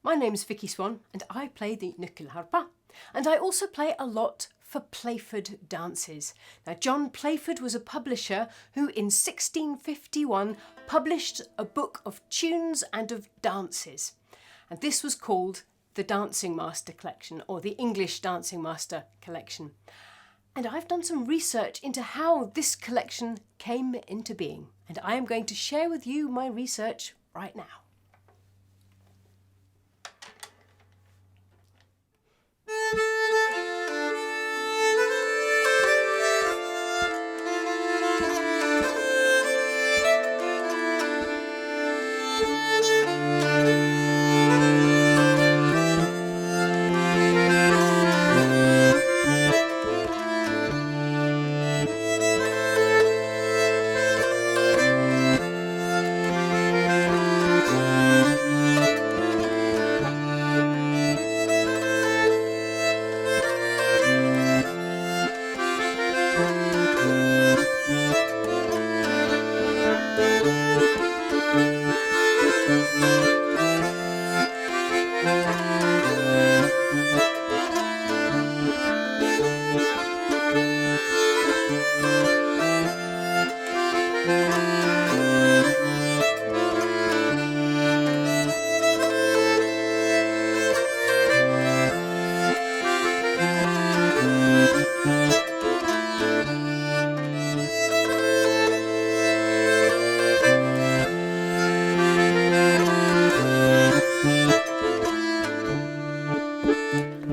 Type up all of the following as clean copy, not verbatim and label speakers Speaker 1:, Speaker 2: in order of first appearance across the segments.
Speaker 1: My name's Vicki Swan and I play the nyckelharpa, and I also play a lot for Playford dances. Now, John Playford was a publisher who in 1651 published a book of tunes and of dances, and this was called the Dancing Master Collection, or the English Dancing Master Collection. And I've done some research into how this collection came into being, and I am going to share with you my research right now.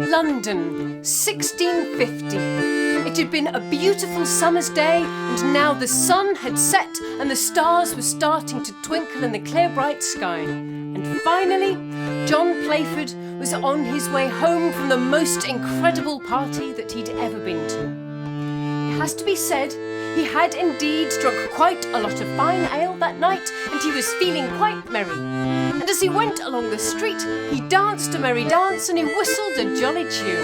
Speaker 1: London, 1650. It had been a beautiful summer's day, and now the sun had set and the stars were starting to twinkle in the clear bright sky. And finally, John Playford was on his way home from the most incredible party that he'd ever been to. It has to be said, he had indeed drunk quite a lot of fine ale that night, and he was feeling quite merry. And as he went along the street, he danced a merry dance and he whistled a jolly tune.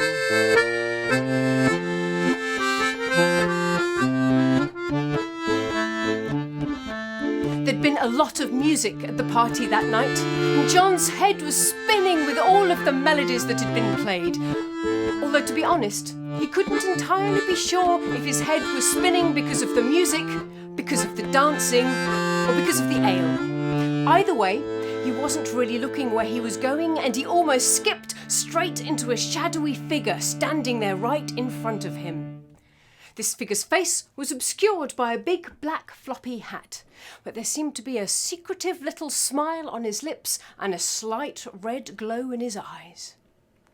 Speaker 1: There'd been a lot of music at the party that night, and John's head was spinning with all of the melodies that had been played. Although, to be honest, he couldn't entirely be sure if his head was spinning because of the music, because of the dancing, or because of the ale. Either way, he wasn't really looking where he was going, and he almost skipped straight into a shadowy figure standing there right in front of him. This figure's face was obscured by a big black floppy hat, but there seemed to be a secretive little smile on his lips and a slight red glow in his eyes.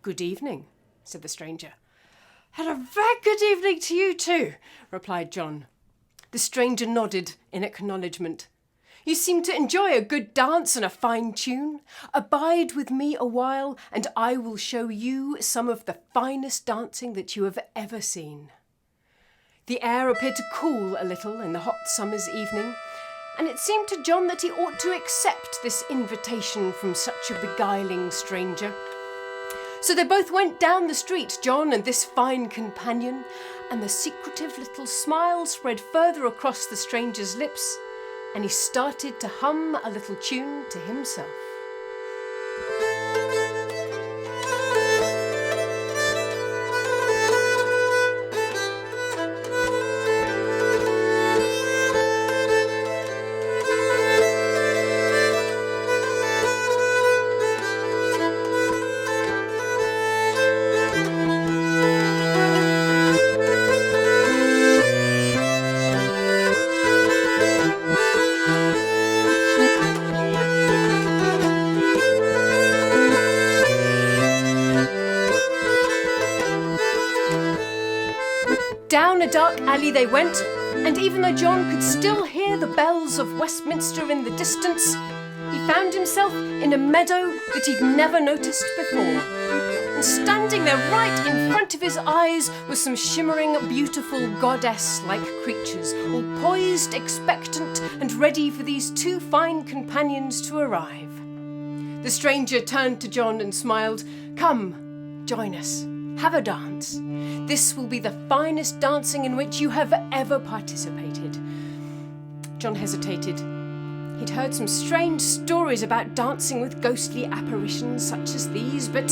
Speaker 1: "Good evening," said the stranger. "And a very good evening to you too," replied John. The stranger nodded in acknowledgement. "You seem to enjoy a good dance and a fine tune. Abide with me a while, and I will show you some of the finest dancing that you have ever seen." The air appeared to cool a little in the hot summer's evening, and it seemed to John that he ought to accept this invitation from such a beguiling stranger. So they both went down the street, John and this fine companion, and the secretive little smile spread further across the stranger's lips, and he started to hum a little tune to himself. Down a dark alley they went, and even though John could still hear the bells of Westminster in the distance, he found himself in a meadow that he'd never noticed before. And standing there right in front of his eyes were some shimmering, beautiful goddess-like creatures, all poised, expectant, and ready for these two fine companions to arrive. The stranger turned to John and smiled. "Come, join us. Have a dance. This will be the finest dancing in which you have ever participated." John hesitated. He'd heard some strange stories about dancing with ghostly apparitions such as these, but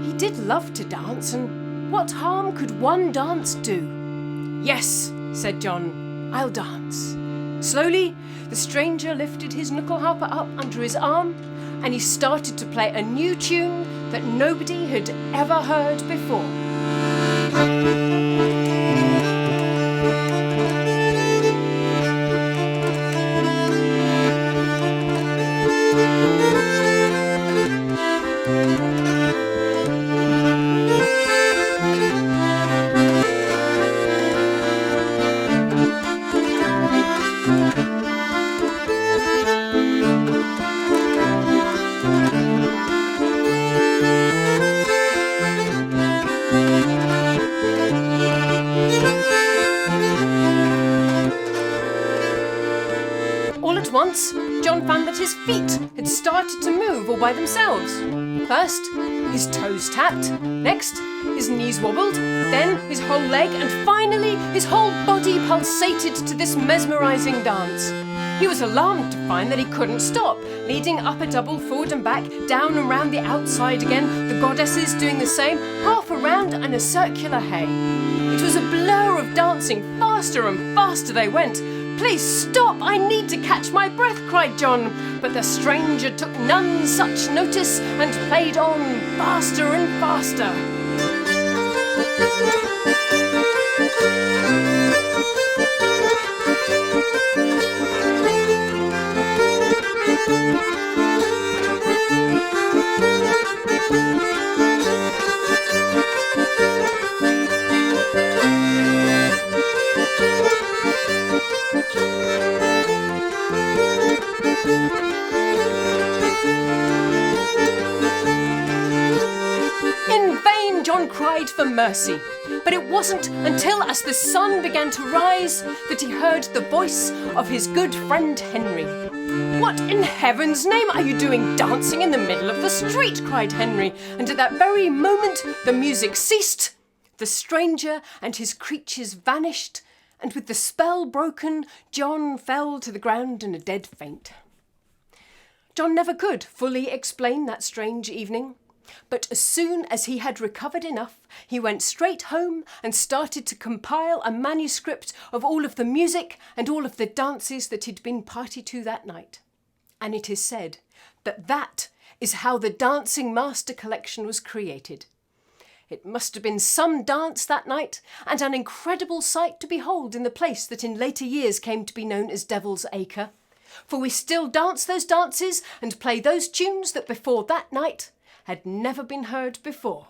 Speaker 1: he did love to dance, and what harm could one dance do? "Yes," said John, "I'll dance." Slowly, the stranger lifted his knuckleharper up under his arm, and he started to play a new tune that nobody had ever heard before. Once, John found that his feet had started to move all by themselves. First, his toes tapped, next, his knees wobbled, then his whole leg, and finally his whole body pulsated to this mesmerizing dance. He was alarmed to find that he couldn't stop, leading up a double forward and back, down and round the outside again, the goddesses doing the same, half around and a circular hay. It was a blur of dancing, faster and faster they went. "Please stop, I need to catch my breath," cried John. But the stranger took none such notice and played on faster and faster. John cried for mercy, but it wasn't until as the sun began to rise that he heard the voice of his good friend Henry. "What in heaven's name are you doing dancing in the middle of the street?" cried Henry, and at that very moment the music ceased, the stranger and his creatures vanished, and with the spell broken, John fell to the ground in a dead faint. John never could fully explain that strange evening. But as soon as he had recovered enough, he went straight home and started to compile a manuscript of all of the music and all of the dances that he'd been party to that night. And it is said that that is how the Dancing Master Collection was created. It must have been some dance that night, and an incredible sight to behold in the place that in later years came to be known as Devil's Acre. For we still dance those dances and play those tunes that before that night had never been heard before.